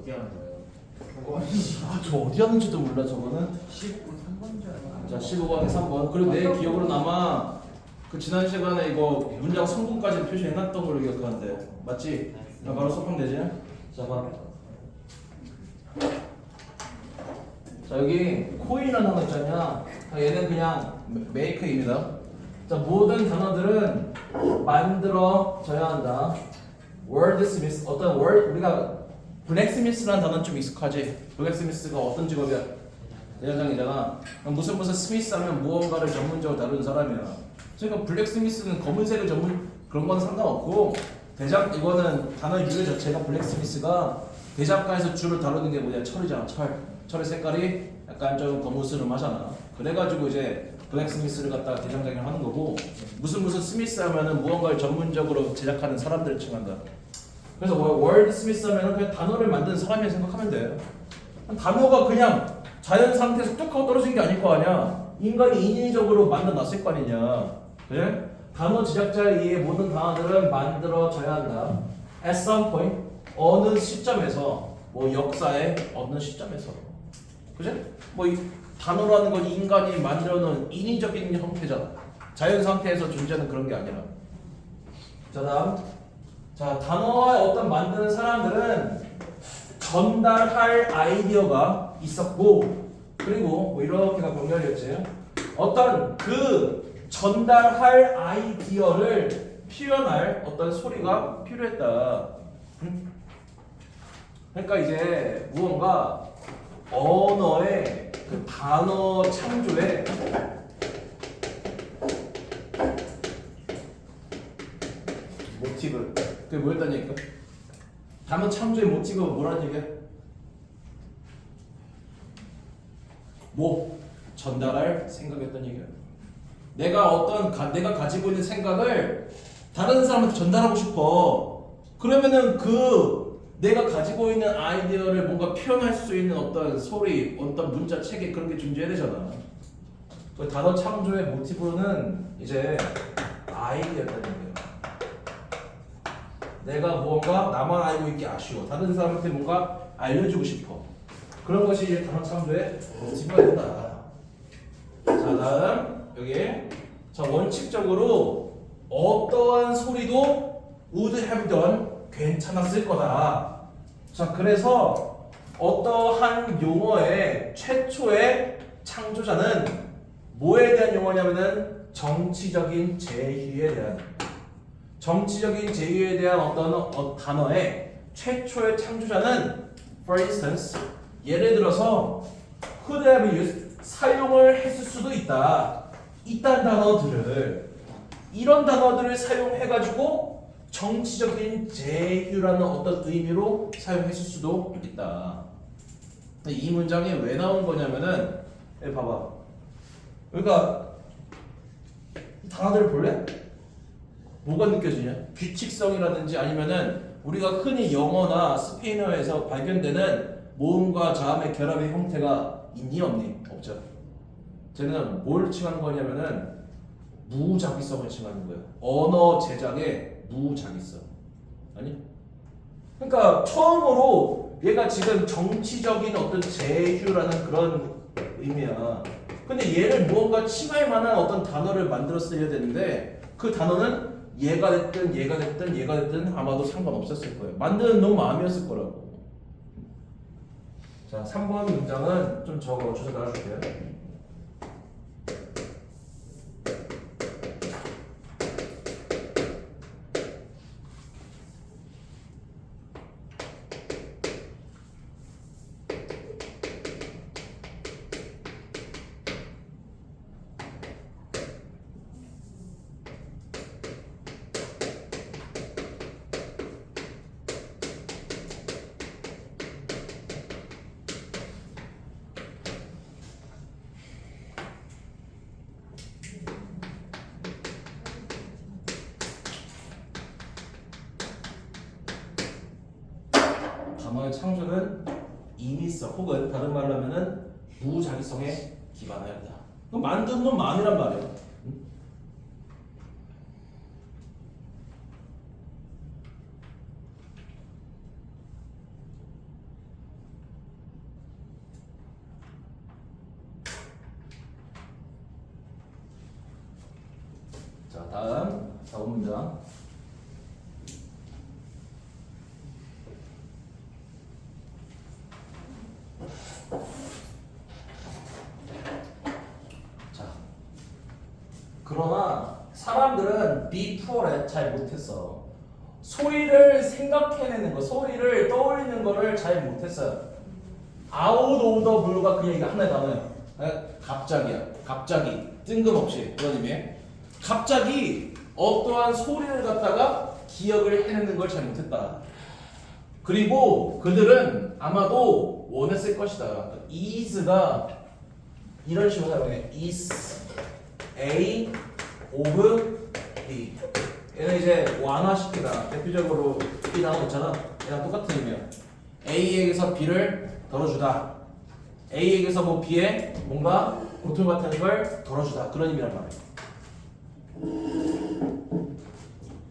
어디 하는 거예요? 저 어디 하는지도 몰라 저거는. 15분 3번째. 자 15번에 3번. 그리고 내 기억으로는 아마 그 지난 시간에 이거 문장 성분까지 표시해놨던 걸로 기억하는데 맞지? 자, 바로 수업하면 되지? 자 봐. 자 여기 코인이라는 단어 있잖냐. 얘는 그냥 make입니다. 자 모든 단어들은 만들어져야 한다. wordsmith 어떤 word 우리가 블랙스미스라는 단어는 좀 익숙하지? 블랙스미스가 어떤 직업이야? 대장장이잖아. 무슨 스미스 하면 무언가를 전문적으로 다루는 사람이야. 그러니까 블랙스미스는 검은색을 전문 그런 건 상관없고 대장 이거는 단어 유래 자체가 블랙스미스가 대장간에서 주로 다루는 게 뭐냐 철이잖아. 철의 색깔이 약간 좀 거무스름하잖아. 그래가지고 이제 블랙스미스를 갖다가 대장장이를 하는 거고 무슨 스미스 하면은 무언가를 전문적으로 제작하는 사람들을 칭한다. 그래서 월드스미스 하면은 그냥 단어를 만드는 사람이라 생각하면 돼. 단어가 그냥 자연 상태에서 뚝 하고 떨어진 게 아닐 거 아니야. 인간이 인위적으로 만들어놨을 거 아니냐. 그래? 단어 제작자에 의해 모든 단어들은 만들어져야 한다. At some point 어느 시점에서 뭐 역사의 어느 시점에서 그지? 뭐 이 단어라는 건 인간이 만들어놓은 인위적인 형태잖아. 자연 상태에서 존재하는 그런 게 아니라. 자 다음 자 단어의 어떤 만드는 사람들은 전달할 아이디어가 있었고 그리고 뭐 이렇게가 병렬이었지. 어떤 그 전달할 아이디어를 표현할 어떤 소리가 필요했다. 그러니까 이제 무언가 언어의 그 단어 창조에 모티브 그게 뭐였다는 얘기가? 단어 창조의 모티브가 뭐라는 얘기야? 뭐 전달할 생각이었던 얘기야. 내가 가지고 있는 생각을 다른 사람한테 전달하고 싶어. 그러면은 그 내가 가지고 있는 아이디어를 뭔가 표현할 수 있는 어떤 소리, 어떤 문자 체계 그런 게 존재해야 되잖아. 그 단어 창조의 모티브는 이제 아이디어였다는 얘기야. 내가 무언가 나만 알고 있기 아쉬워. 다른 사람한테 뭔가 알려주고 싶어. 그런 것이 이제 단어 창조의 모티브가 된다. 자 다음 여기 자 원칙적으로 어떠한 소리도 would have done 괜찮았을 거다. 자 그래서 어떠한 용어의 최초의 창조자는 뭐에 대한 용어냐면은 정치적인 제휴에 대한 어떤 단어의 최초의 창조자는 for instance 예를 들어서 could have used 사용을 했을 수도 있다. 이딴 단어들을 이런 단어들을 사용해가지고 정치적인 제휴라는 어떤 의미로 사용했을 수도 있다. 이 문장이 왜 나온 거냐면은 여기 봐봐. 그러니까 이 단어들을 볼래? 뭐가 느껴지냐? 규칙성이라든지 아니면은 우리가 흔히 영어나 스페인어에서 발견되는 모음과 자음의 결합의 형태가 있니 없니? 없죠. 쟤는 뭘 칭하는 거냐면은 무작위성을 칭하는 거예요. 언어 제작의 무작위성. 아니? 그러니까 처음으로 얘가 지금 정치적인 어떤 제휴라는 그런 의미야. 근데 얘를 무언가 칭할 만한 어떤 단어를 만들었어야 되는데 그 단어는 얘가 됐든 아마도 상관없었을 거예요. 만드는 놈 마음이었을 거라고. 자, 3번 문장은 좀 적어 주소 달아줄게요. 단어의 창조는 인위성 혹은 다른 말로 하면은 무작위성에 기반하였다. 그럼 만든 놈 마음이란 말이야. 그러나 사람들은 be poor에 잘 못했어. 소리를 생각해내는 거, 소리를 떠올리는 거를 잘 못했어요. out of the blue가 그냥 이게 하나의 단어예요. 갑자기야. 갑자기. 뜬금없이. 그런 의미에. 갑자기 어떠한 소리를 갖다가 기억을 해내는 걸 잘 못했다. 그리고 그들은 아마도 원했을 것이다. is가 이런 식으로 나오네. is A of B. 얘는 이제 완화시키다. 대표적으로 이 단어 있잖아. 얘랑 똑같은 의미야. A에게서 B를 덜어주다. A에게서 뭐 B에 뭔가 고통 같은 걸 덜어주다. 그런 의미란 말이야.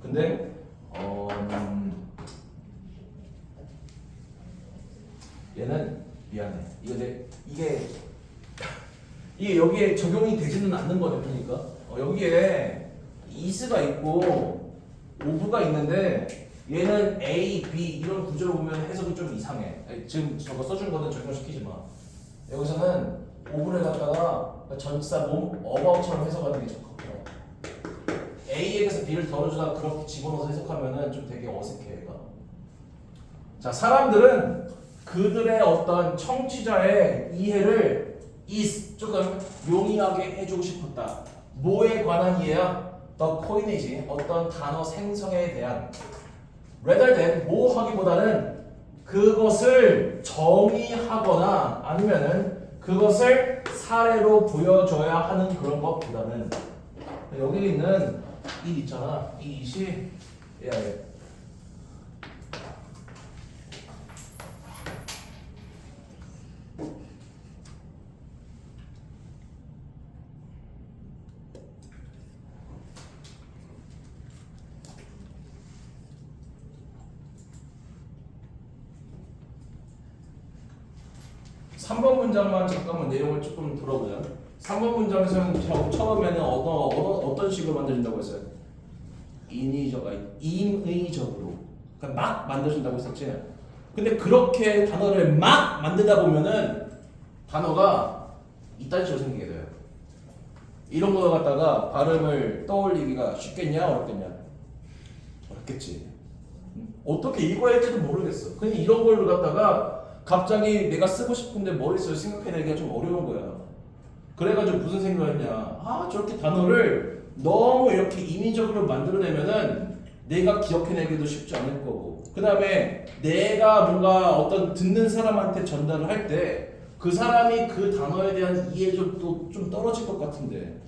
근데 얘는 미안해. 이게 여기에 적용이 되지는 않는 거네. 그러니까 여기에 is가 있고 of가 있는데 얘는 A, B 이런 구조를 보면 해석이 좀 이상해. 지금 저거 써준 거는 적용시키지 마. 여기서는 of를 갖다가 전치사 몸 about처럼 해석하는 게 적합해. A에게서 B를 덜어주다 그렇게 집어넣어서 해석하면은 좀 되게 어색해 얘가. 자, 사람들은 그들의 어떤 청취자의 이해를 조금 용이하게 해주고 싶었다. 뭐에 관한 이해야? The coinage, 어떤 단어 생성에 대한. rather than 뭐 하기보다는 그것을 정의하거나 아니면은 그것을 사례로 보여줘야 하는 그런 것보다는. 여기 있는 이 있잖아. 이 it이 얘. 3번 문장만 잠깐만 내용을 조금 들어보자. 3번 문장에서는 처음에는 어떤 식으로 만들어진다고 했어요? 인의적으로. 그러니까 막 만들어진다고 했었지. 근데 그렇게 단어를 막 만들다 보면은 단어가 이딴 식으로 생기게 돼요. 이런 거 갖다가 발음을 떠올리기가 쉽겠냐 어렵겠냐? 어렵겠지. 어떻게 읽어야 할지도 모르겠어. 그냥 이런 걸로 갖다가 갑자기 내가 쓰고 싶은데 머릿속에 생각해내기가 좀 어려운 거야. 그래가지고 무슨 생각을 했냐. 저렇게 단어를 너무 이렇게 인위적으로 만들어내면은 내가 기억해내기도 쉽지 않을 거고, 그 다음에 내가 뭔가 어떤 듣는 사람한테 전달을 할 때 그 사람이 그 단어에 대한 이해력도 좀 떨어질 것 같은데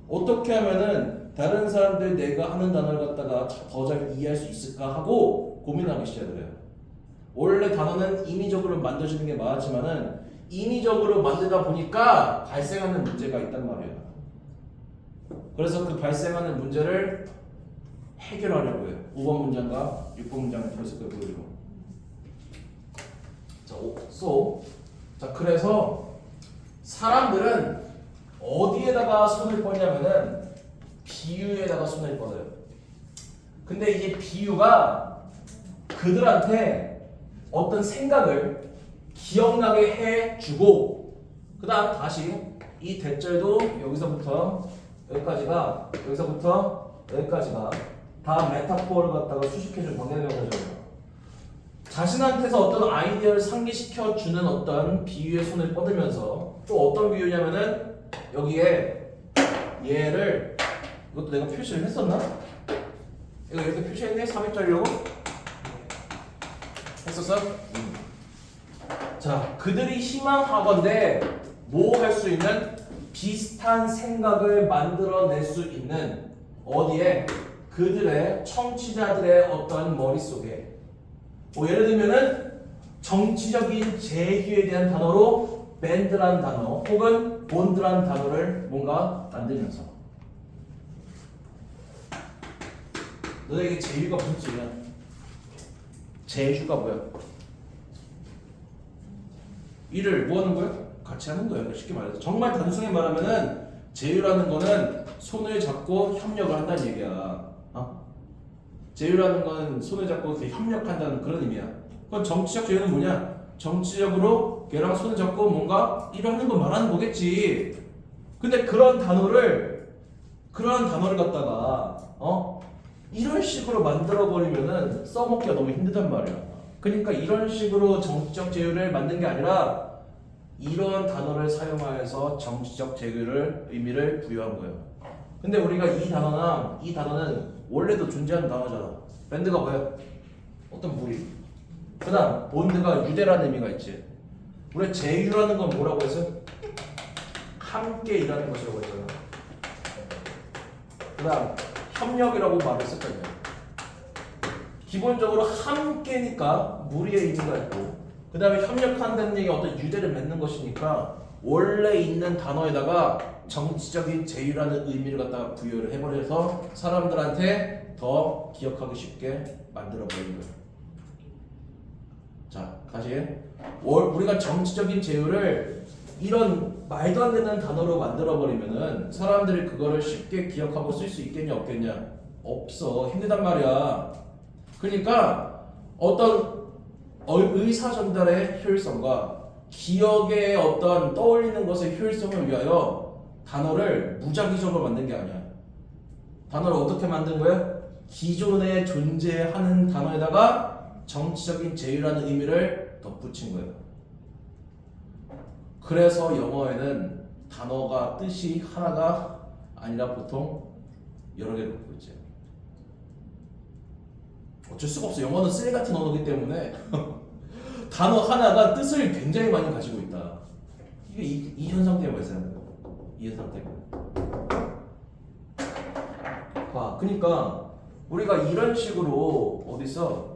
어떻게 하면은 다른 사람들 내가 하는 단어를 갖다가 더 잘 이해할 수 있을까 하고 고민하기 시작을 해요. 원래 단어는 인위적으로 만들어지는 게 맞지만은 인위적으로 만들다 보니까 발생하는 문제가 있단 말이에요. 그래서 그 발생하는 문제를 해결하려고 해요. 5번 문장과 6번 문장을 들었을 때 보여드리고. 자, 그래서 사람들은 어디에다가 손을 뻗냐면은 비유에다가 손을 뻗어요. 근데 이게 비유가 그들한테 어떤 생각을 기억나게 해주고, 그 다음 다시 이 대절도 여기서부터 여기까지가 다 메타포를 갖다가 수식해준 관계대명사죠. 자신한테서 어떤 아이디어를 상기시켜주는 어떤 비유에 손을 뻗으면서, 또 어떤 비유냐면은 여기에 얘를, 이것도 내가 표시를 했었나? 이거 이렇게 표시했네? 3입자려고? 했었어? 자, 그들이 희망하건대 뭐 할 수 있는 비슷한 생각을 만들어낼 수 있는 어디에? 그들의 청취자들의 어떤 머릿속에. 예를 들면은 정치적인 제휴에 대한 단어로 밴드라는 단어 혹은 본드라는 단어를 뭔가 만들면서, 너에게 제휴가 무슨 뜻이냐? 제휴가 뭐야? 일을 뭐 하는 거야? 같이 하는 거야. 쉽게 말해서 정말 단순히 말하면은 제휴라는 거는 손을 잡고 협력을 한다는 얘기야. 제휴라는 건 손을 잡고 협력한다는 그런 의미야. 그럼 정치적 제휴는 뭐냐? 정치적으로 걔랑 손을 잡고 뭔가 일을 하는 거 말하는 거겠지. 근데 그런 단어를 그러한 단어를 갖다가 이런 식으로 만들어 버리면은 써먹기가 너무 힘들단 말이야. 그러니까 이런 식으로 정치적 제휴를 만든 게 아니라 이런 단어를 사용하여서 정치적 제휴를 의미를 부여한 거예요. 근데 우리가 이 단어는 원래도 존재하는 단어잖아. 밴드가 뭐야? 어떤 무리. 그다음 본드가 유대라는 의미가 있지. 우리 제휴라는 건 뭐라고 했어요? 함께 일하는 것이라고 했잖아. 그다음 협력이라고 말했을 거예요. 기본적으로 함께니까 무리의 의미가 있고, 그 다음에 협력한다는 얘기가 어떤 유대를 맺는 것이니까 원래 있는 단어에다가 정치적인 제휴라는 의미를 갖다가 부여를 해버려서 사람들한테 더 기억하기 쉽게 만들어 버린 거예요. 자, 다시 우리가 정치적인 제휴를 이런 말도 안 되는 단어로 만들어 버리면은 사람들이 그거를 쉽게 기억하고 쓸 수 있겠냐 없겠냐? 없어. 힘들단 말이야. 그러니까 어떤 의사 전달의 효율성과 기억의 어떤 떠올리는 것의 효율성을 위하여 단어를 무작위적으로 만든 게 아니야. 단어를 어떻게 만든 거야? 기존에 존재하는 단어에다가 정치적인 제휴라는 의미를 덧붙인 거예요. 그래서 영어에는 단어가 뜻이 하나가 아니라 보통 여러 개를 갖고 있지. 어쩔 수가 없어. 영어는 쓰레기 같은 언어이기 때문에 단어 하나가 뜻을 굉장히 많이 가지고 있다. 이게 이 현상 때문에 있어요. 이 현상 때문에. 봐, 그러니까 우리가 이런 식으로 어디서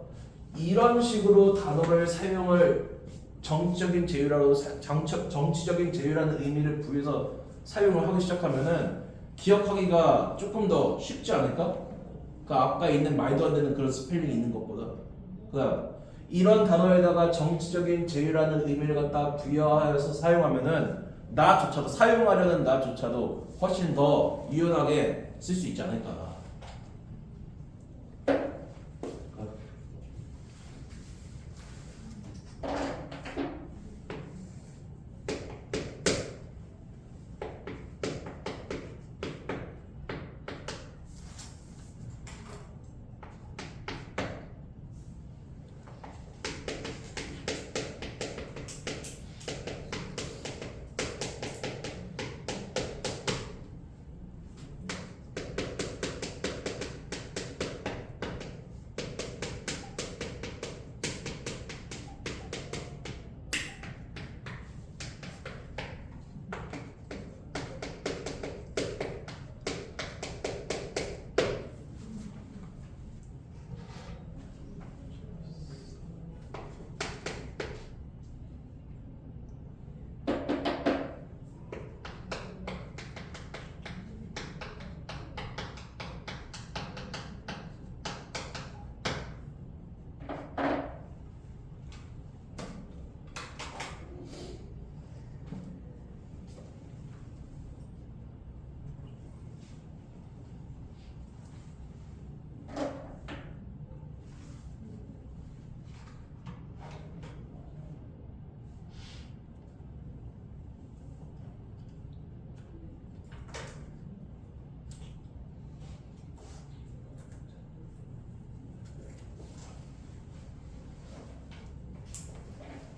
이런 식으로 단어를 사용을 정치적인 제휴라는 의미를 부여해서 사용을 하기 시작하면은 기억하기가 조금 더 쉽지 않을까? 그러니까 아까 있는 말도 안 되는 그런 스펠링이 있는 것보다. 그다음 이런 단어에다가 정치적인 제휴라는 의미를 갖다 부여하여서 사용하면은 나조차도 사용하려는 나조차도 훨씬 더 유연하게 쓸 수 있지 않을까.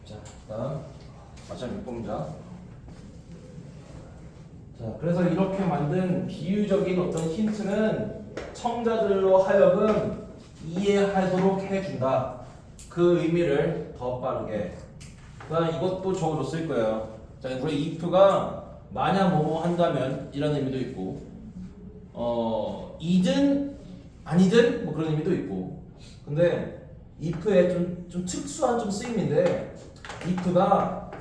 자, 다음 마지막 6번입니다. 자, 그래서 이렇게 만든 비유적인 어떤 힌트는 청자들로 하여금 이해하도록 해준다. 그 의미를 더 빠르게. 그다음 이것도 적어줬을 거예요. 자, 우리 if가 만약 뭐뭐 한다면 이런 의미도 있고, 이든 아니든 뭐 그런 의미도 있고. 근데 if의 좀 특수한 좀 쓰임인데, if가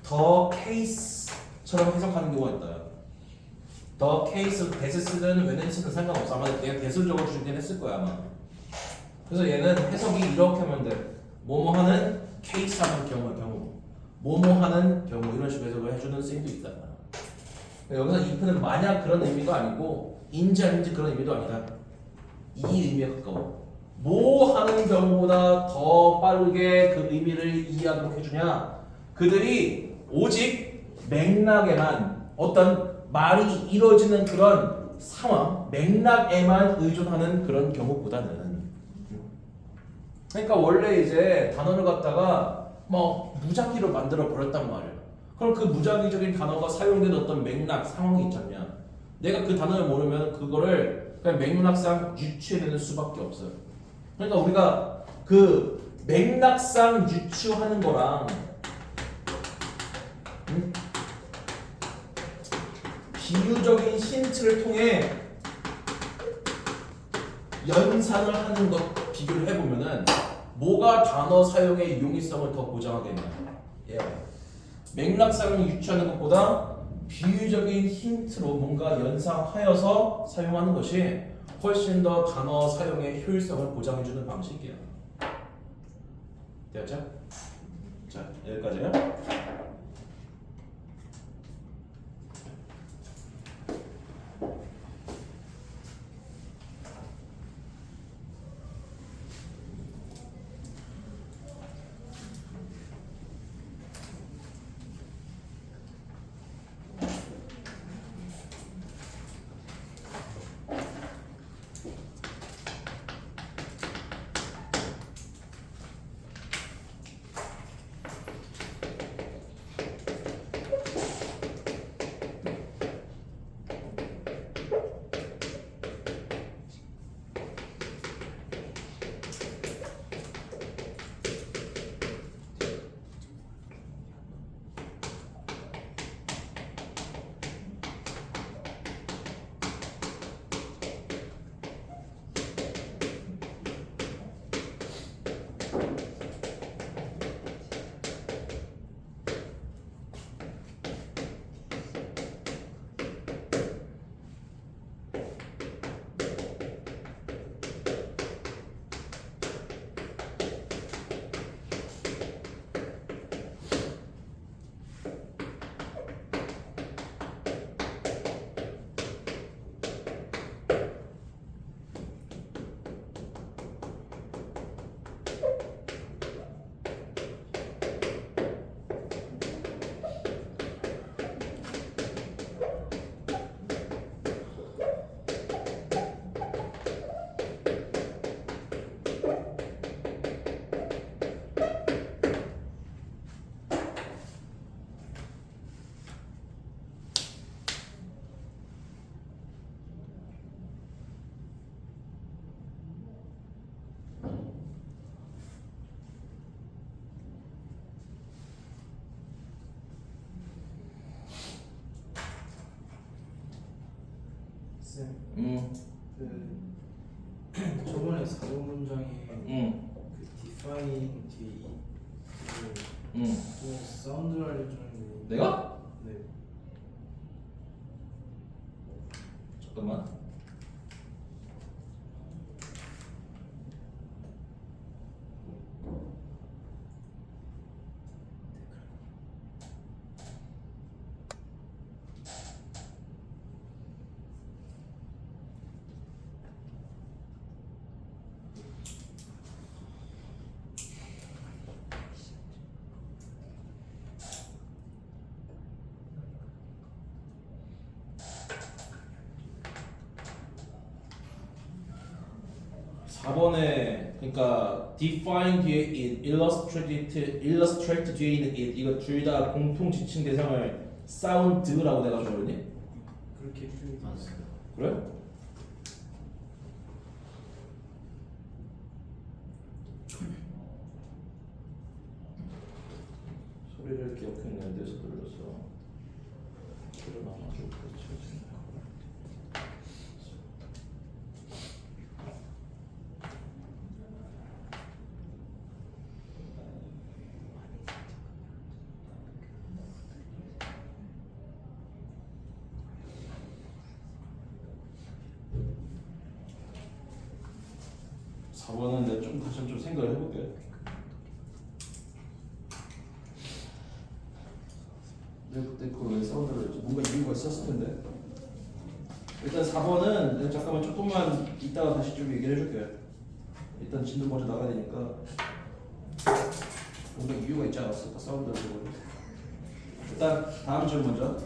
더 케이스처럼 해석하는 경우가 있다. 더 케이스, 대세 쓰든 왜는 쓰든 상관없어. 아마 내가 대수를 적어주긴 했을 거야 아마. 그래서 얘는 해석이 이렇게 하면 돼. 뭐뭐 하는 케이스 하는 경우, 뭐뭐 하는 경우 이런 식으로 해석을 해주는 쓰임도 있다. 여기서 if는 만약 그런 의미가 아니고 인지 아닌지 그런 의미도 아니다. 이 의미에 가까워. 뭐 하는 경우보다 더 빠르게 그 의미를 이해하도록 해주냐? 그들이 오직 맥락에만 어떤 말이 이루어지는 그런 상황, 맥락에만 의존하는 그런 경우보다는 그러니까 원래 이제 단어를 갖다가 뭐 무작위로 만들어 버렸단 말이야. 그럼 그 무작위적인 단어가 사용된 어떤 맥락 상황이 있잖냐. 내가 그 단어를 모르면 그거를 그냥 맥락상 유추해내는 수밖에 없어요. 그러니까 우리가 그 맥락상 유추하는 거랑 비유적인 힌트를 통해 연상을 하는 것 비교를 해보면은 뭐가 단어 사용의 용이성을 더 보장하겠냐? 예. 맥락상을 유추하는 것보다 비유적인 힌트로 뭔가 연상하여서 사용하는 것이 훨씬 더 단어 사용의 효율성을 보장해주는 방식이에요. 되었죠? 자, 여기까지요. 그 저번에 4번 문장에 그 define 뒤에 또 사운드를 알려주는 거. 내가? 네. 잠깐만. 사 번에 그러니까 define 뒤에 it, illustrate 뒤에 있는 it 이거 둘 다 공통 지칭 대상을 sound라고 내가 적었니? 그렇게 표현했어요. 그래? 소리를 기억해내는 데서 들렸어. 일어나가지고 그렇지. 4번은 내가 좀 다시 좀 생각을 해볼게. 내가 그때 그걸 왜 사운드를 했지? 뭔가 이유가 있었을 텐데. 일단 4번은 내가 잠깐만 조금만 이따가 다시 좀 얘기를 해줄게. 일단 진도 먼저 나가야 되니까 뭔가 이유가 있지 않았을까? 사운드를 보고. 일단 다음 줄 먼저.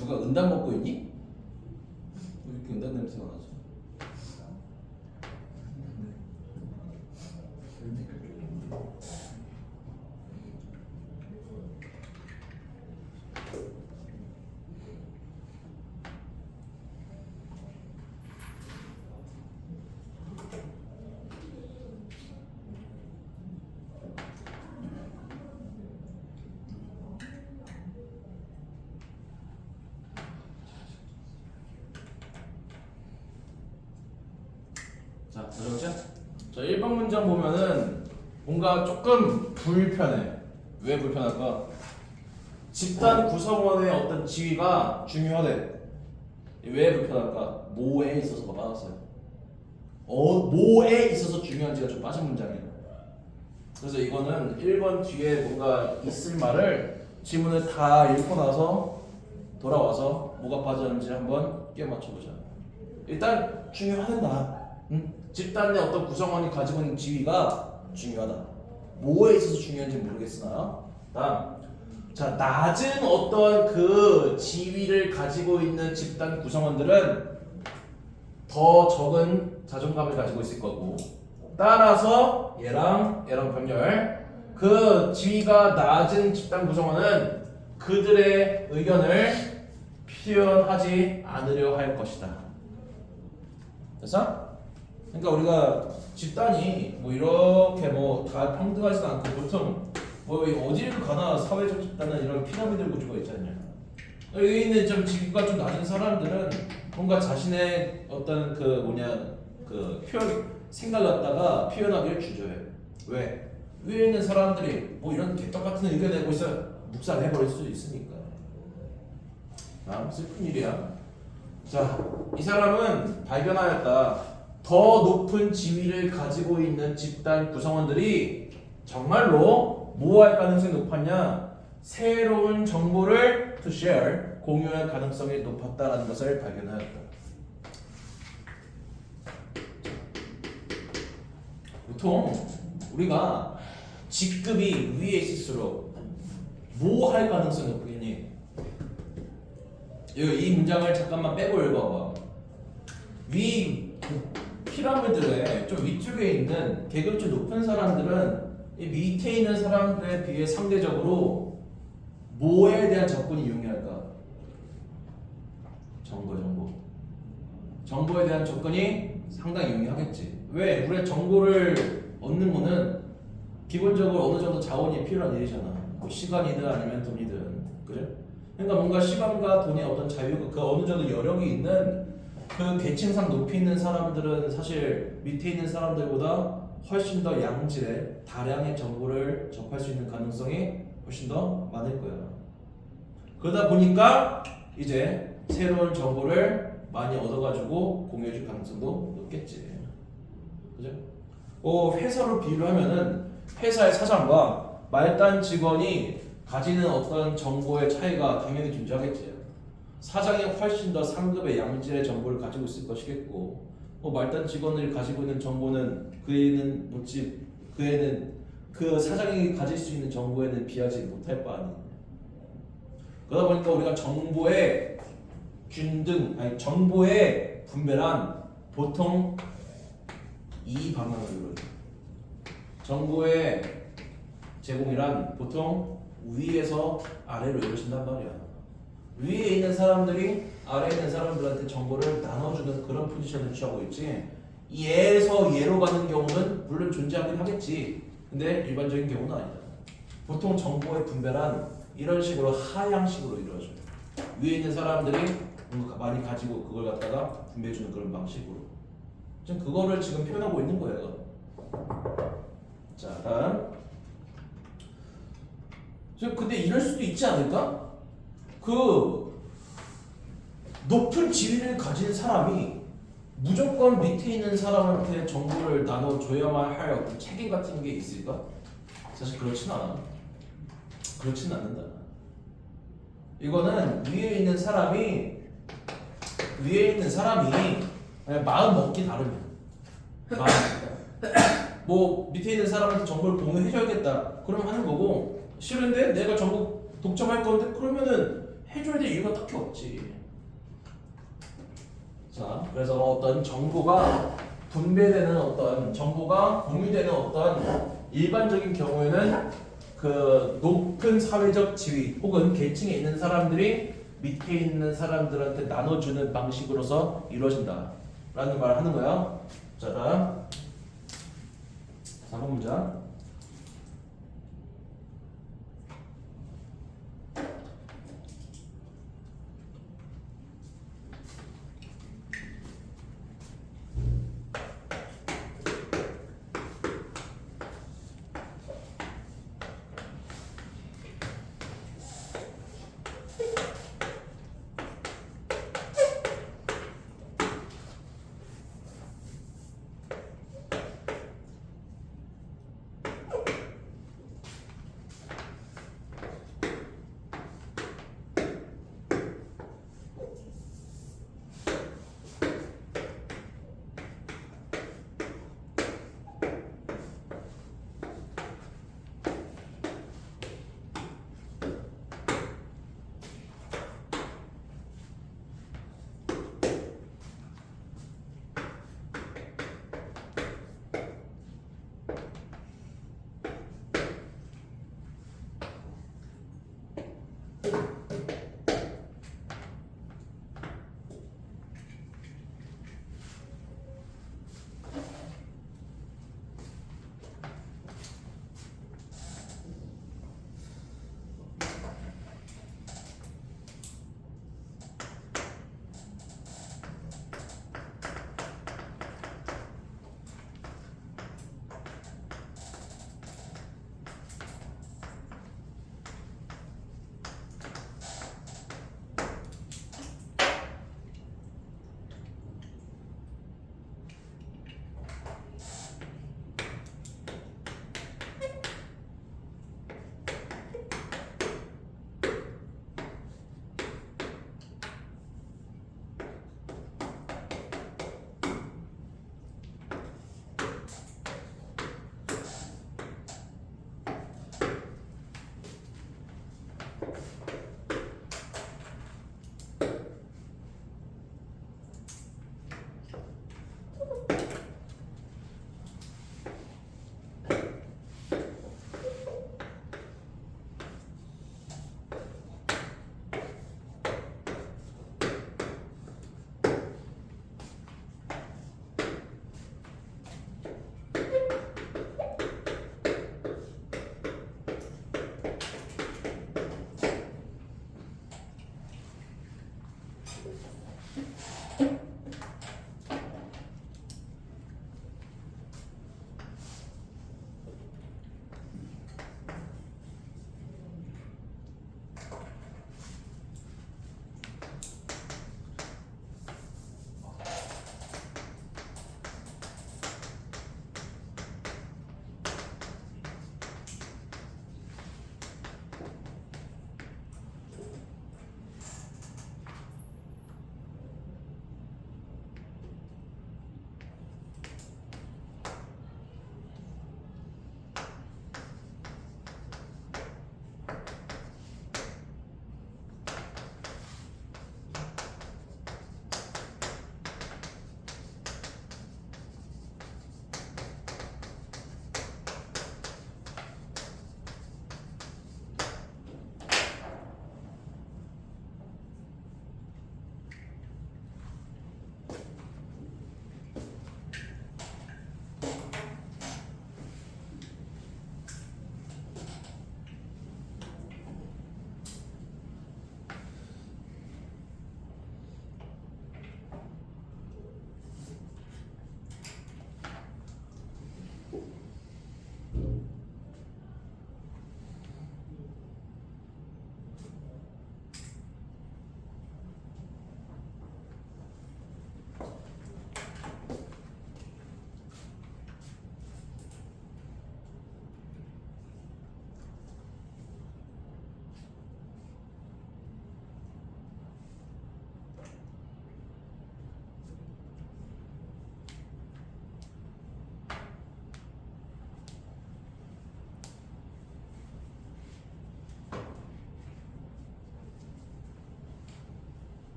누가 은단 먹고 있니? 왜 이렇게 은단 냄새가 나지? 자, 들었죠? 자, 1번 문장 보면은 뭔가 조금 불편해. 왜 불편할까? 집단 구성원의 어떤 지위가 중요하대. 왜 불편할까? 뭐에 있어서가 빠졌어요. 뭐에 있어서 중요한지가 좀 빠진 문장이에요. 그래서 이거는 1번 뒤에 뭔가 있을 말을 지문을 다 읽고 나서 돌아와서 뭐가 빠졌는지 한번 끼워 맞춰보자. 일단 중요하다. 집단 내 어떤 구성원이 가지고 있는 지위가 중요하다. 뭐에 있어서 중요한지 모르겠으나 다음, 자, 낮은 어떤 그 지위를 가지고 있는 집단 구성원들은 더 적은 자존감을 가지고 있을 거고, 따라서 얘랑 병렬, 그 지위가 낮은 집단 구성원은 그들의 의견을 표현하지 않으려 할 것이다. 됐어? 그러니까 우리가 집단이 뭐 이렇게 뭐 다 평등하지도 않고 보통 뭐 어디를 가나 사회적 집단은 이런 피라미드 구조가 있지 않냐. 여기 있는 좀 지위가 좀 낮은 사람들은 뭔가 자신의 어떤 그 표현 생각 갖다가 표현하기를 주저해. 왜? 위에 있는 사람들이 뭐 이런 개떡 같은 의견 내고 있어 묵살해 버릴 수도 있으니까. 슬픈 일이야. 자, 이 사람은 발견하였다. 더 높은 지위를 가지고 있는 집단 구성원들이 정말로 뭐 할 가능성이 높았냐? 새로운 정보를 to share, 공유할 가능성이 높았다라는 것을 발견하였다. 보통 우리가 직급이 위에 있을수록 뭐 할 가능성이 높겠니? 이 문장을 잠깐만 빼고 읽어봐. 위 피라미드의 좀 위쪽에 있는 계급 좀 높은 사람들은 이 밑에 있는 사람들에 비해 상대적으로 뭐에 대한 접근이 용이할까? 정보에 대한 접근이 상당히 용이하겠지. 왜? 우리가 정보를 얻는 거는 기본적으로 어느 정도 자원이 필요한 일이잖아. 뭐 시간이든 아니면 돈이든, 그래? 그러니까 뭔가 시간과 돈의 어떤 자유가 그 어느 정도 여력이 있는 그 계층상 높이 있는 사람들은 사실 밑에 있는 사람들보다 훨씬 더 양질의 다량의 정보를 접할 수 있는 가능성이 훨씬 더 많을 거야. 그러다 보니까 이제 새로운 정보를 많이 얻어가지고 공유해줄 가능성도 높겠지. 그죠? 회사로 비유를 하면은 회사의 사장과 말단 직원이 가지는 어떤 정보의 차이가 당연히 존재하겠지. 사장이 훨씬 더 상급의 양질의 정보를 가지고 있을 것이겠고, 말단 직원을 가지고 있는 정보는 그애는 그 사장이 가질 수 있는 정보에는 비하지 못할 바 아니냐. 그러다 보니까 우리가 정보의 정보의 분배란 보통 이 방향으로 이루어져. 정보의 제공이란 보통 위에서 아래로 이루어진단 말이야. 위에 있는 사람들이 아래에 있는 사람들한테 정보를 나눠주는 그런 포지션을 취하고 있지. 얘에서 얘로 가는 경우는 물론 존재하긴 하겠지. 근데 일반적인 경우는 아니다. 보통 정보의 분배란 이런 식으로 하향식으로 이루어져요. 위에 있는 사람들이 뭔가 많이 가지고 그걸 갖다가 분배해주는 그런 방식으로. 지금 그거를 지금 표현하고 있는 거예요. 자, 다음. 근데 이럴 수도 있지 않을까? 그 높은 지위를 가진 사람이 무조건 밑에 있는 사람한테 정보를 나눠줘야만 할 어떤 책임 같은 게 있을까? 사실 그렇진 않아. 그렇진 않는다. 이거는 위에 있는 사람이 마음 먹기 다르면 뭐 밑에 있는 사람한테 정보를 공유해줘야겠다 그러면 하는 거고, 싫은데 내가 정보 독점할 건데 그러면은 해줘야 될 이유가 딱히 없지. 자, 그래서 어떤 정보가 분배되는 어떤 정보가 공유되는 어떤 일반적인 경우에는 그 높은 사회적 지위 혹은 계층에 있는 사람들이 밑에 있는 사람들한테 나눠주는 방식으로서 이루어진다 라는 말을 하는 거야. 자, 4번 문장.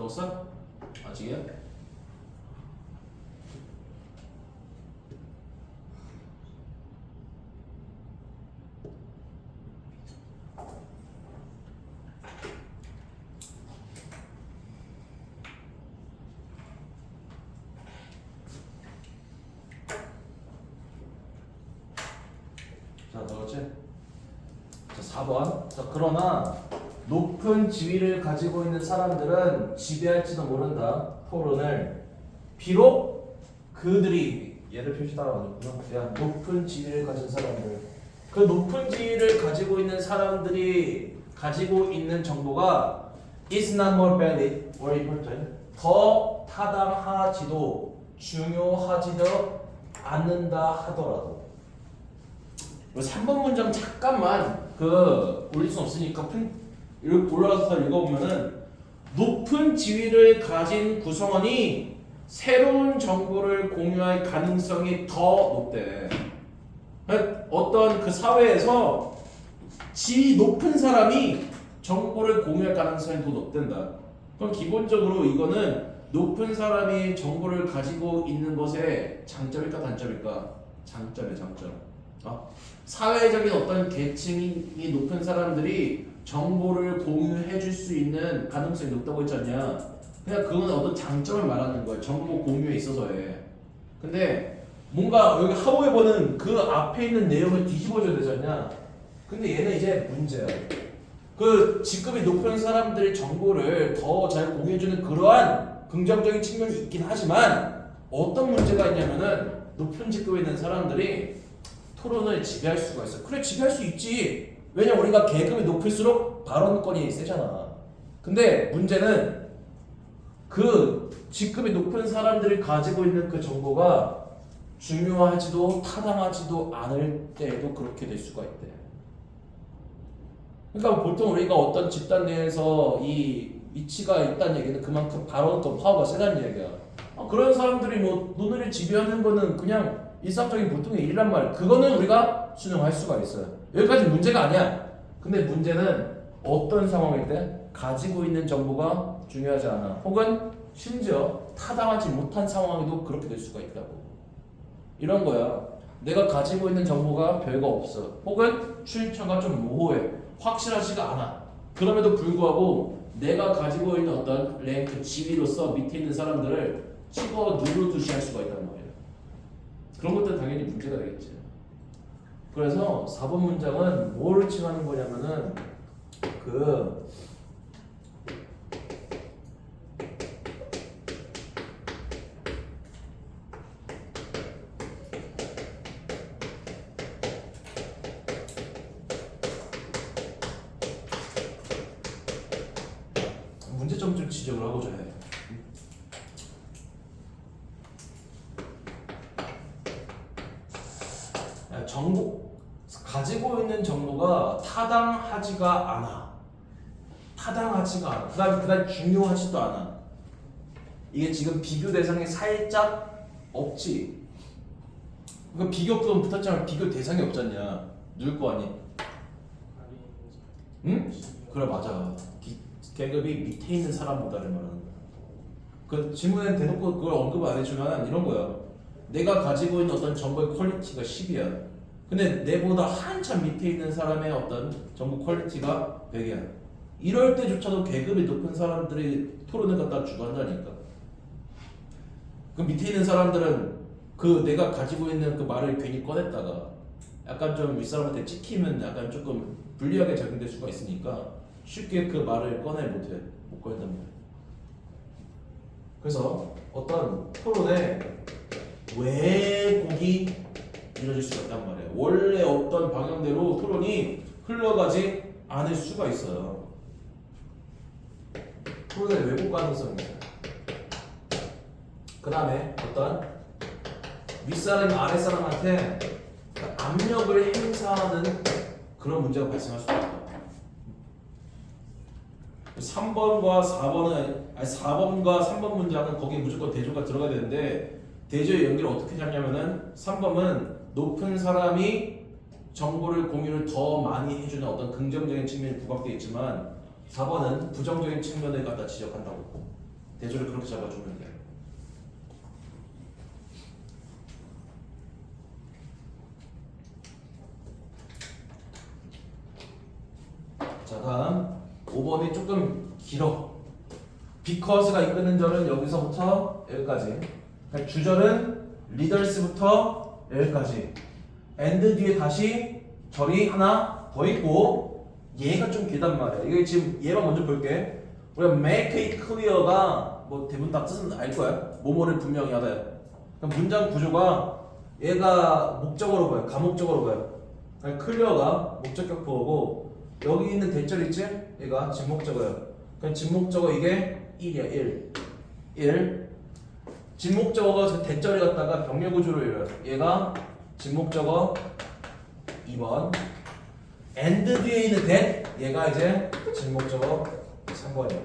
적었어? 아직이야? 자, 적었지? 자, 4번. 자, 그러나 높은 지위를 가지고 있는 사람들은 지배할지도 모른다. 토론을. 비록 그들이 얘를 표시 따라가지고요. 야, 높은 지위를 가진 사람들. 그 높은 지위를 가지고 있는 사람들이 가지고 있는 정보가 is not more valid or important. 더 타당하지도 중요하지도 않는다 하더라도. 3번 문장 잠깐만 올릴 수 없으니까 올라가서 읽어보면은 높은 지위를 가진 구성원이 새로운 정보를 공유할 가능성이 더 높대. 어떤 그 사회에서 지위 높은 사람이 정보를 공유할 가능성이 더 높댄다. 그럼 기본적으로 이거는 높은 사람이 정보를 가지고 있는 것의 장점일까 단점일까? 장점이야, 장점. 사회적인 어떤 계층이 높은 사람들이 정보를 공유해 줄 수 있는 가능성이 높다고 했지 않냐. 그냥 그건 어떤 장점을 말하는 거야. 정보 공유에 있어서의. 근데 뭔가 여기 하우에버는 그 앞에 있는 내용을 뒤집어줘야 되지 않냐. 근데 얘는 이제 문제야. 그 직급이 높은 사람들의 정보를 더 잘 공유해주는 그러한 긍정적인 측면이 있긴 하지만 어떤 문제가 있냐면은 높은 직급에 있는 사람들이 토론을 지배할 수가 있어. 그래, 지배할 수 있지. 왜냐, 우리가 계급이 높을수록 발언권이 세잖아. 근데 문제는 그 직급이 높은 사람들이 가지고 있는 그 정보가 중요하지도 타당하지도 않을 때에도 그렇게 될 수가 있대. 그러니까 보통 우리가 어떤 집단 내에서 이 위치가 있다는 얘기는 그만큼 발언권 파워가 세다는 얘기야. 그런 사람들이 뭐 논의를 지배하는 거는 그냥 일상적인 보통의 일이란 말. 그거는 우리가 수용할 수가 있어요. 여기까지 문제가 아니야. 근데 문제는 어떤 상황일 때 가지고 있는 정보가 중요하지 않아. 혹은 심지어 타당하지 못한 상황에도 그렇게 될 수가 있다고. 이런 거야. 내가 가지고 있는 정보가 별거 없어. 혹은 출처가 좀 모호해. 확실하지가 않아. 그럼에도 불구하고 내가 가지고 있는 어떤 랭크, 지위로서 밑에 있는 사람들을 찍어 누르듯이 할 수가 있단 말이야. 그런 것들은 당연히 문제가 되겠지. 그래서 4번 문장은 뭐를 칭하는 거냐면은 문제점 좀 지적을 하고자 해. 가지고 있는 정보가 타당하지가 않아. 그다음 중요하지도 않아. 이게 지금 비교 대상이 살짝 없지. 그러니까 비교권 붙었지만 비교 대상이 없잖냐. 누굴 거 아니? 응? 그래, 맞아. 계급이 밑에 있는 사람보다를 말하는 거야. 그 질문에 대놓고 그걸 언급 안 해주면 이런 거야. 내가 가지고 있는 어떤 정보의 퀄리티가 10이야. 근데 내보다 한참 밑에 있는 사람의 어떤 정보 퀄리티가 100이야. 이럴 때조차도 계급이 높은 사람들이 토론을 갖다 주관한다니까. 그 밑에 있는 사람들은 그 내가 가지고 있는 그 말을 괜히 꺼냈다가 약간 좀 윗사람한테 찍히면 약간 조금 불리하게 작용될 수가 있으니까 쉽게 그 말을 못 꺼낸단 말이야. 그래서 어떤 토론에 왜곡이 이루어질 수가 있단 말이에요. 원래 어떤 방향대로 토론이 흘러가지 않을 수가 있어요. 토론의 왜곡 가능성이 있어요. 그 다음에 어떤 윗사람이 아랫사람한테 압력을 행사하는 그런 문제가 발생할 수도 있다. 3번과 3번 문장은 거기에 무조건 대조가 들어가야 되는데 대조의 연결을 어떻게 잡냐면은 3번은 높은 사람이 정보를 공유를 더 많이 해주는 어떤 긍정적인 측면이 부각되어 있지만 4번은 부정적인 측면을 갖다 지적한다고. 대조를 그렇게 잡아주면 돼요. 자, 다음 5번이 조금 길어. because가 이끄는 절은 여기서부터 여기까지. 그러니까 주절은 leaders부터 여기까지. and 뒤에 다시 절이 하나 더 있고 얘가 좀 길단 말이야. 이게 지금 얘만 먼저 볼게. 우리가 make it clear가 뭐 대부분 다 뜻은 알 거야. 뭐뭐를 분명히 하다. 그러니까 문장 구조가 얘가 목적어로 봐요. 가목적어로 봐요. 그러니까 clear가 목적격보고 여기 있는 대절 있지? 얘가 진목적어예요. 그럼 진목적어 이게 1이야. 1. 진목적어가 대절이 갖다가 병렬 구조로 이뤄요. 얘가 진목적어 2번. and 뒤에 있는 that 얘가 이제 진목적어 3번이에요.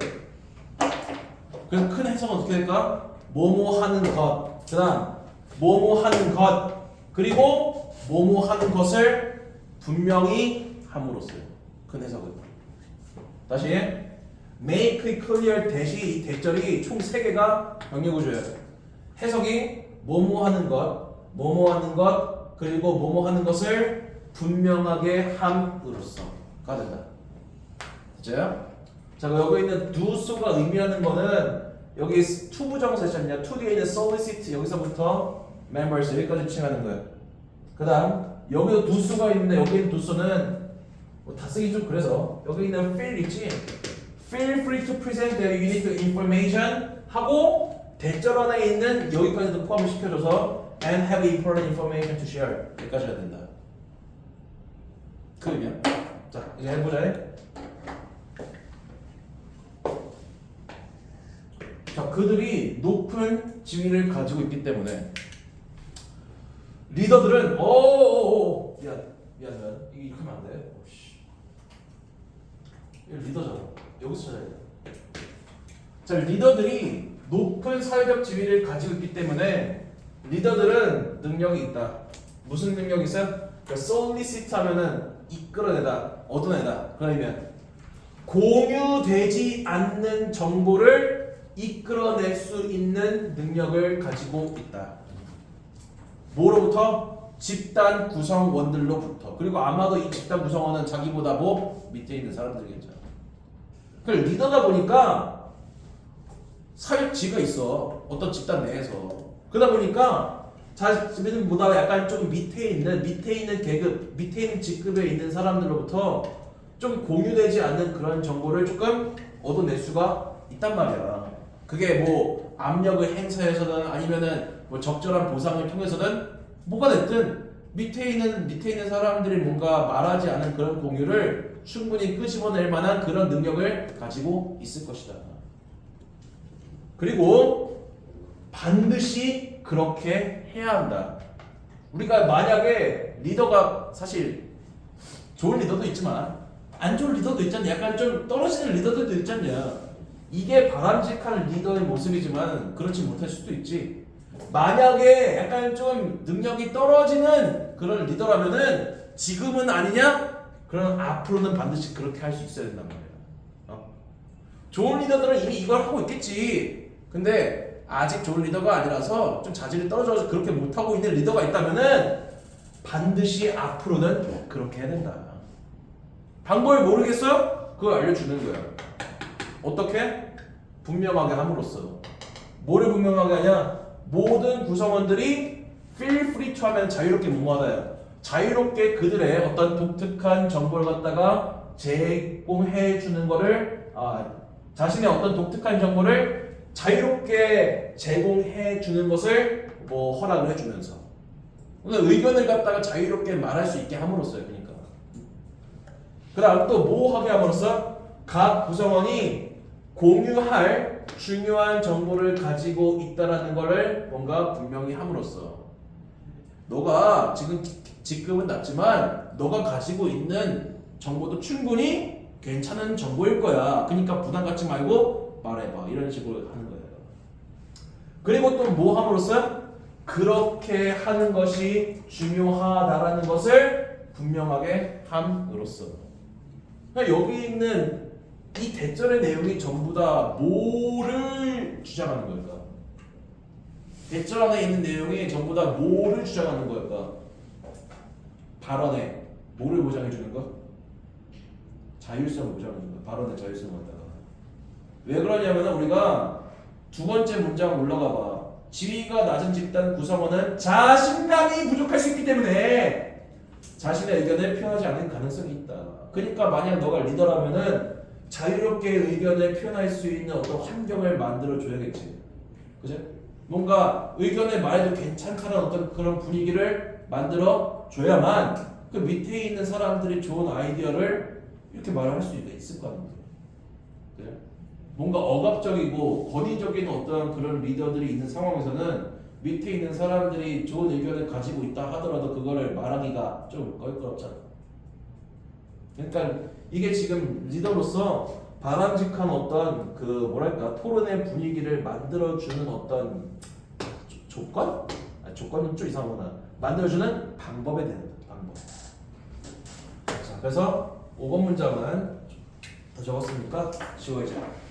그래서 큰 해석은 어떻게 될까? 뭐뭐 하는 것. 그다음 뭐뭐 하는 것. 그리고 뭐뭐 하는 것을 분명히 함으로써요. 큰 해석은. 다시 make it clear 대시 이 대절이 총 3개가 병렬 구조예요. 해석이 뭐뭐 하는 것, 뭐뭐 하는 것, 그리고 뭐뭐 하는 것을 분명하게 함으로써가 된다. 됐죠? 자, 여기 있는 do소가 의미하는 거는 여기 투부정사 있잖냐. to 뒤에 있는 solicit 여기서부터 members 여기까지 칭하는 거예요. 그 다음 여기도 do소가 있는데 여기 있는 do소는 뭐 다 쓰기 좀 그래서 여기 있는 feel 있지? feel free to present their unique information 하고 대절 안에 있는 여기까지도 포함을 시켜줘서 and have important information to share 여기까지 해야 된다. 그러면 자 이제 해보자. 자, 그들이 높은 지위를 가지고 있기 때문에 리더들은 미안 이게 이렇게 하면 안 돼. 이거 리더잖아. 여기서 찾아야 돼. 자, 리더들이 높은 사회적 지위를 가지고 있기 때문에 리더들은 능력이 있다. 무슨 능력이 있어요? 그러니까 solicit 하면은 이끌어내다, 얻어내다. 그러면 공유되지 않는 정보를 이끌어낼 수 있는 능력을 가지고 있다. 뭐로부터? 집단 구성원들로부터. 그리고 아마도 이 집단 구성원은 자기보다 뭐 밑에 있는 사람들이겠죠. 그 리더다 보니까 사회지가 있어. 어떤 집단 내에서. 그러다 보니까 자신보다 약간 좀 밑에 있는 계급, 밑에 있는 직급에 있는 사람들로부터 좀 공유되지 않는 그런 정보를 조금 얻어낼 수가 있단 말이야. 그게 뭐 압력을 행사해서든 아니면은 뭐 적절한 보상을 통해서든 뭐가 됐든 밑에 있는 사람들이 뭔가 말하지 않은 그런 공유를 충분히 끄집어낼 만한 그런 능력을 가지고 있을 것이다. 그리고 반드시 그렇게 해야 한다. 우리가 만약에 리더가 사실 좋은 리더도 있지만 안 좋은 리더도 있잖냐. 약간 좀 떨어지는 리더들도 있잖냐. 이게 바람직한 리더의 모습이지만 그렇지 못할 수도 있지. 만약에 약간 좀 능력이 떨어지는 그런 리더라면은 지금은 아니냐? 그럼 앞으로는 반드시 그렇게 할 수 있어야 된단 말이야. 좋은 리더들은 이미 이걸 하고 있겠지. 근데 아직 좋은 리더가 아니라서 좀 자질이 떨어져서 그렇게 못하고 있는 리더가 있다면은 반드시 앞으로는 그렇게 해야 된다. 방법을 모르겠어요? 그걸 알려주는 거야. 어떻게? 분명하게 함으로써. 뭐를 분명하게 하냐? 모든 구성원들이 feel free to 하면 자유롭게 뭐하다요? 자유롭게 그들의 어떤 독특한 정보를 갖다가 제공해 주는 거를 자신의 어떤 독특한 정보를 자유롭게 제공해 주는 것을 뭐 허락을 해주면서 그러니까 의견을 갖다가 자유롭게 말할 수 있게 함으로써요. 그러니까 그 다음 또 뭐 하게 함으로써 각 구성원이 공유할 중요한 정보를 가지고 있다라는 것을 뭔가 분명히 함으로써 너가 지금 직급은 낮지만 너가 가지고 있는 정보도 충분히 괜찮은 정보일 거야. 그러니까 부담 갖지 말고 말해봐. 이런 식으로 하는 거예요. 그리고 또 뭐 함으로써 그렇게 하는 것이 중요하다라는 것을 분명하게 함으로써. 그러니까 여기 있는 이 대절의 내용이 전부 다 뭐를 주장하는 걸까? 대절 안에 있는 내용이 전부 다 뭐를 주장하는 걸까? 발언에 뭐를 보장해 주는 거? 자율성을 보장해 주는 거. 발언의 자율성을 갖다가. 왜 그러냐면 우리가 두 번째 문장 올라가 봐. 지위가 낮은 집단 구성원은 자신감이 부족할 수 있기 때문에 자신의 의견을 표현하지 않을 가능성이 있다. 그러니까 만약 너가 리더라면은 자유롭게 의견을 표현할 수 있는 어떤 환경을 만들어 줘야겠지. 그죠? 뭔가 의견을 말해도 괜찮다는 어떤 그런 분위기를 만들어 줘야만 그 밑에 있는 사람들이 좋은 아이디어를 이렇게 말할 수 있을 거 아닙니까? 그죠? 뭔가 억압적이고 권위적인 어떤 그런 리더들이 있는 상황에서는 밑에 있는 사람들이 좋은 의견을 가지고 있다 하더라도 그거를 말하기가 좀 껄끄럽잖아. 그러니까 이게 지금 리더로서 바람직한 어떤 그 뭐랄까 토론의 분위기를 만들어주는 어떤 조건? 아니, 조건은 좀 이상하구나. 만들어주는 방법에 대한 방법. 자, 그래서 5번 문장은 더 적었으니까 지워야죠.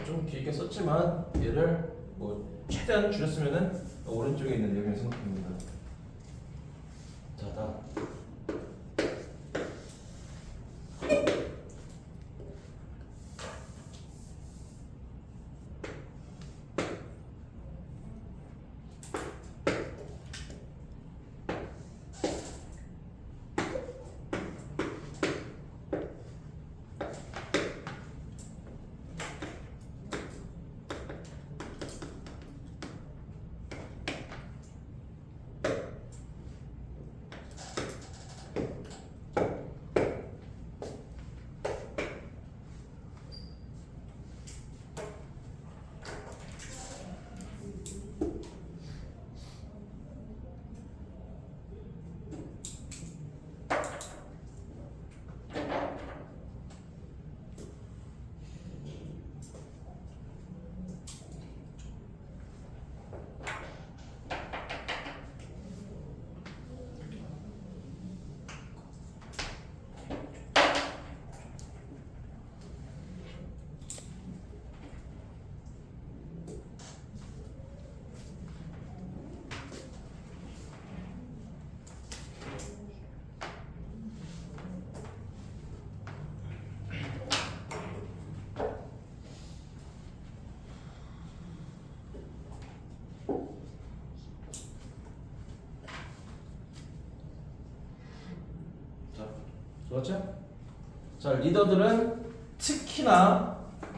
좀 길게 썼지만 얘를 뭐 최대한 줄였으면은 오른쪽에 있는 내용을 생각합니다. 자, 다음. 좋았죠? 자, 리더들은 특히나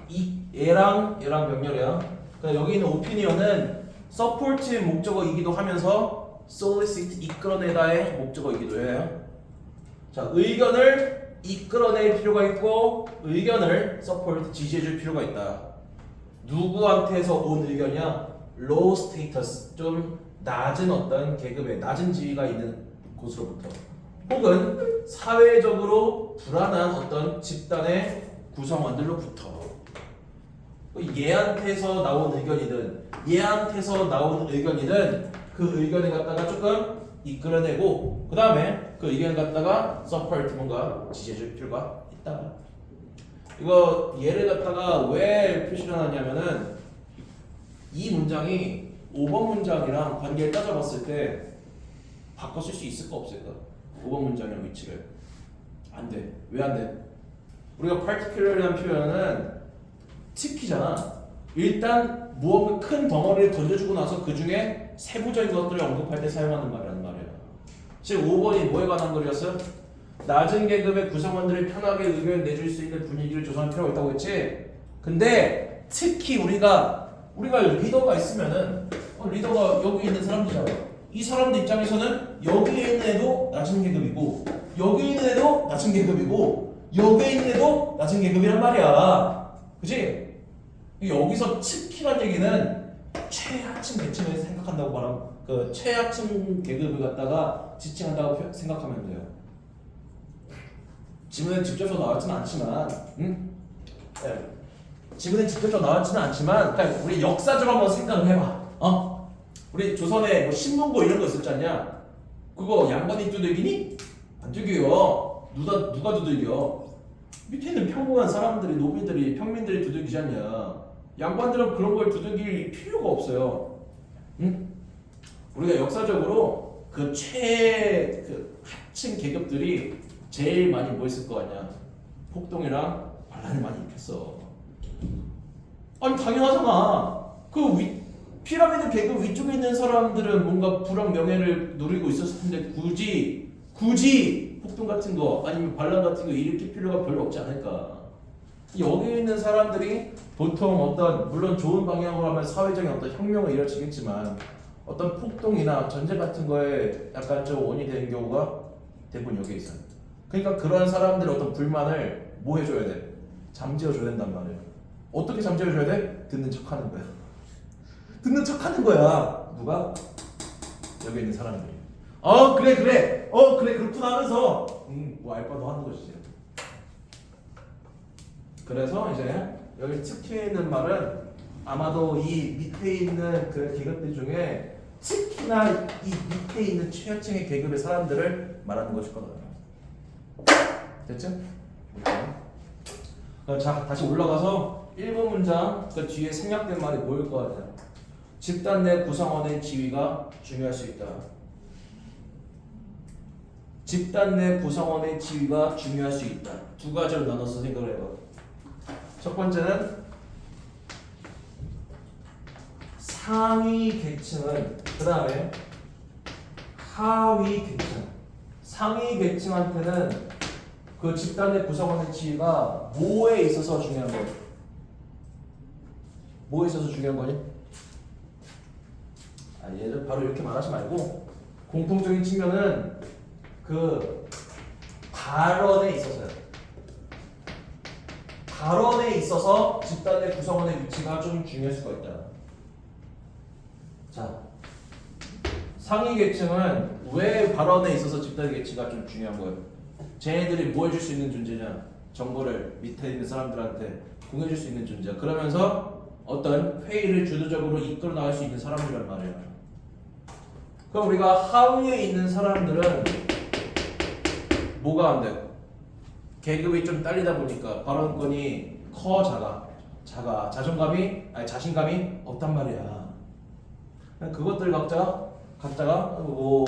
이 얘랑 병렬이야. 그러니까 여기 있는 오피니언은 서포트의 목적어이기도 하면서 solicit 이끌어내다의 목적어이기도 해요. 자, 의견을 이끌어낼 필요가 있고 의견을 support 지지해줄 필요가 있다. 누구한테서 온 의견이야? low status, 좀 낮은 어떤 계급의 낮은 지위가 있는 곳으로부터, 혹은 사회적으로 불안한 어떤 집단의 구성원들로부터. 얘한테서 나온 의견이든 얘한테서 나온 의견이든 그 의견을 갖다가 조금 이끌어내고 그 다음에 그 의견을 갖다가 support, 뭔가 지지해줄 필요가 있다. 이거 얘를 갖다가 왜 표시를 하냐면은 이 문장이 5번 문장이랑 관계를 따져봤을 때 바꿔 쓸 수 있을까 없을까? 5번 문장이랑 위치를 안 돼. 왜 안 돼? 우리가 particular이라는 표현은 특히잖아. 일단 무언가 큰 덩어리를 던져주고 나서 그 중에 세부적인 것들을 언급할 때 사용하는 말이란 말이야. 즉 5번이 뭐에 관한 글이었어? 낮은 계급의 구성원들이 편하게 의견을 내줄 수 있는 분위기를 조성할 필요가 있다고 했지. 근데 특히 우리가 리더가 있으면은 리더가 여기 있는 사람들이잖아. 이 사람들 입장에서는 여기에 있는 애도 낮은 계급이고 여기에 있는 애도 낮은 계급이고 여기에 있는 애도 낮은 계급이란 말이야. 그치? 여기서 특히란 얘기는 최하층 계층을 생각한다고 말하면 그 최하층 계급을 갖다가 지칭한다고 생각하면 돼요. 지문에 직접적으로 나왔지는 않지만, 응? 네. 지문에 직접적으로 나왔지는 않지만, 그러니까 우리 역사적으로 한번 생각을 해봐. 우리 조선에 뭐 신문고 이런 거 있었지 않냐? 그거 양반이 두들기니? 안 두들겨. 누가 두들겨? 밑에 있는 평범한 사람들이, 노비들이, 평민들이 두들기지 않냐? 양반들은 그런 걸 두들길 필요가 없어요. 응? 우리가 역사적으로 그 하층 계급들이 제일 많이 뭐 했을 거 아니야? 폭동이랑 반란을 많이 일으켰어. 아니 당연하잖아. 피라미드 계급 위쪽에 있는 사람들은 뭔가 부랑 명예를 누리고 있었을 텐데 굳이 폭동 같은 거 아니면 반란 같은 거 일으킬 필요가 별로 없지 않을까? 여기 있는 사람들이 보통 어떤 물론 좋은 방향으로 하면 사회적인 어떤 혁명을 이뤄지겠지만 어떤 폭동이나 전쟁 같은 거에 약간 좀 원인이 되는 경우가 대부분 여기에 있어요. 그러니까 그런 사람들의 어떤 불만을 뭐 해줘야 돼? 잠재워줘야 된단 말이에요. 어떻게 잠재워줘야 돼? 듣는 척하는 거야. 듣는 척하는 거야. 누가? 여기 있는 사람들이. 그래 그렇구나 하면서 뭐 알바도 하는 것이지. 그래서 이제 여기 특히 있는 말은 아마도 이 밑에 있는 그 계급들 중에 특히나 이 밑에 있는 최하층의 계급의 사람들을 말하는 것일 거다. 됐죠? 자, 다시 올라가서 1번 문장 그 뒤에 생략된 말이 뭐일 것 같아요? 집단 내 구성원의 지위가 중요할 수 있다. 집단 내 구성원의 지위가 중요할 수 있다. 두 가지로 나눠서 생각을 해봐. 첫 번째는 상위 계층은 그 다음에 하위 계층. 상위 계층한테는 그 집단 내 구성원의 지위가 뭐에 있어서 중요한 거니? 뭐에 있어서 중요한 거니? 얘를 바로 이렇게 말하지 말고 공통적인 측면은 그 발언에 있어서요. 발언에 있어서 집단 내 구성원의 위치가 좀 중요할 수가 있다. 자, 상위 계층은 왜 발언에 있어서 집단 계층가 좀 중요한 거예요? 쟤네들이 뭐 해줄 수 있는 존재냐? 정보를 밑에 있는 사람들한테 공유해줄 수 있는 존재야. 그러면서 어떤 회의를 주도적으로 이끌어 나갈 수 있는 사람들이란 말이야. 그럼 우리가 하위에 있는 사람들은 뭐가 안 돼? 계급이 좀 딸리다 보니까 발언권이 작아. 자신감이 없단 말이야. 그것들 각자가 뭐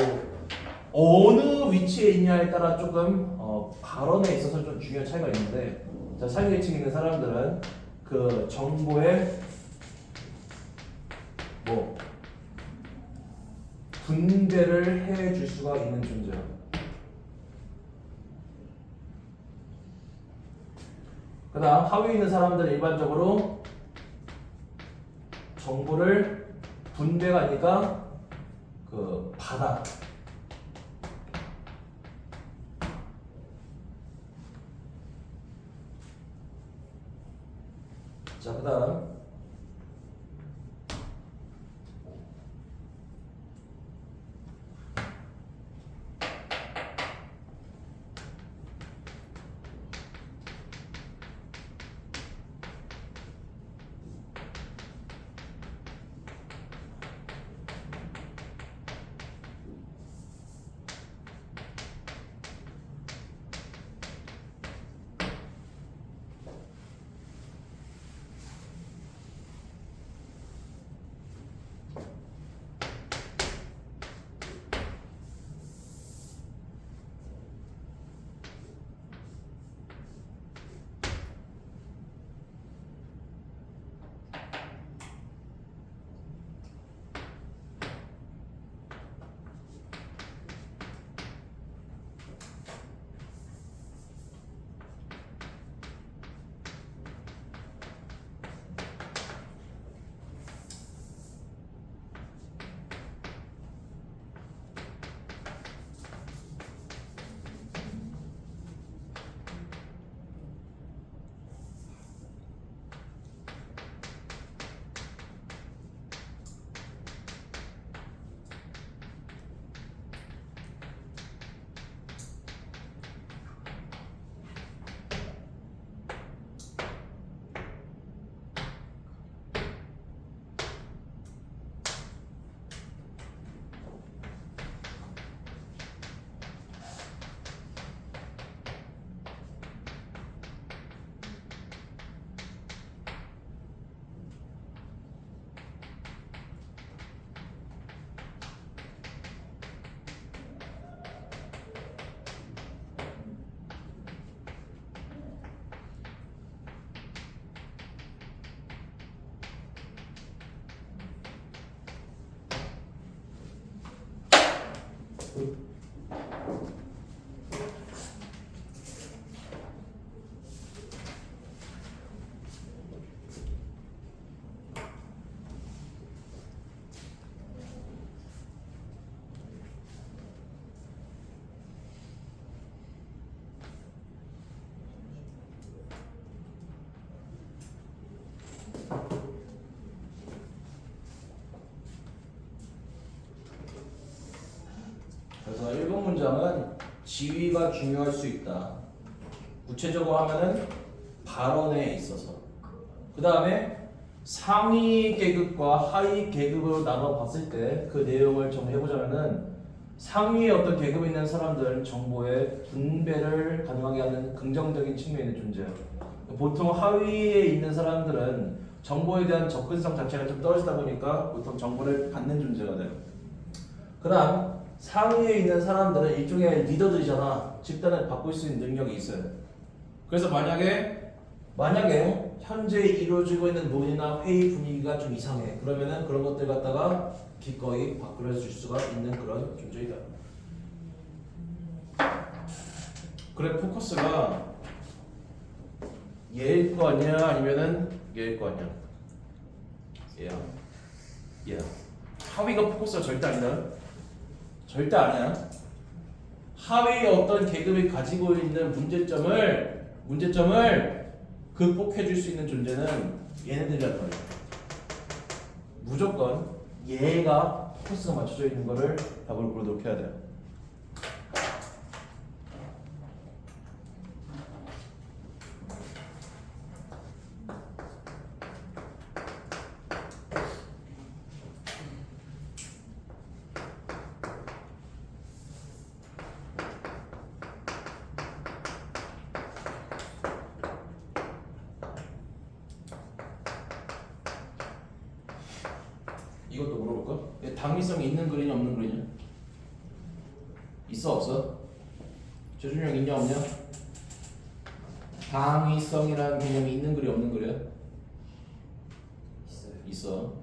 어느 위치에 있냐에 따라 조금 발언에 있어서 좀 중요한 차이가 있는데, 자, 상위 계층에 있는 사람들은 그 정보에 뭐 분배를 해줄 수가 있는 존재야. 그 다음 하위에 있는 사람들은 일반적으로 정보를 분배가 아니까 그 받아. 자, 그 다음 지위가 중요할 수 있다. 구체적으로 하면은 발언에 있어서. 그 다음에 상위 계급과 하위 계급으로 나눠 봤을 때 그 내용을 정리해보자면은 상위에 어떤 계급에 있는 사람들은 정보의 분배를 가능하게 하는 긍정적인 측면이 있는 존재예요. 보통 하위에 있는 사람들은 정보에 대한 접근성 자체가 좀 떨어지다 보니까 보통 정보를 받는 존재가 돼요. 그 다음 상위에 있는 사람들은 일종의 리더들이잖아. 집단을 바꿀 수 있는 능력이 있어요. 그래서 만약에 현재 이루어지고 있는 논의나 회의 분위기가 좀 이상해. 그러면은 그런 것들 갖다가 기꺼이 바꾸려 줄 수가 있는 그런 존재이다. 그래 포커스가 얘일 거 아니야? 아니면은 얘일 거 아니야? 얘야. 얘야. 하위가 포커스가 절대 아니다. 절대 아니야. 하위의 어떤 계급이 가지고 있는 문제점을 극복해 줄 수 있는 존재는 얘네들이란 말이야. 무조건 얘가 포커스가 맞춰져 있는 거를 답을 고르도록 해야 돼요. 이것도 물어볼까? 당위성이 있는 그리냐 없는 그리냐? 있어 없어? 재준이 있냐 없냐? 당위성이라는 개념이 있는 글이 없는 글이야? 있어요. 있어.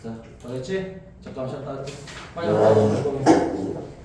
자, 알겠지? 잠깐만 쉬었다 할게. 빨리 와.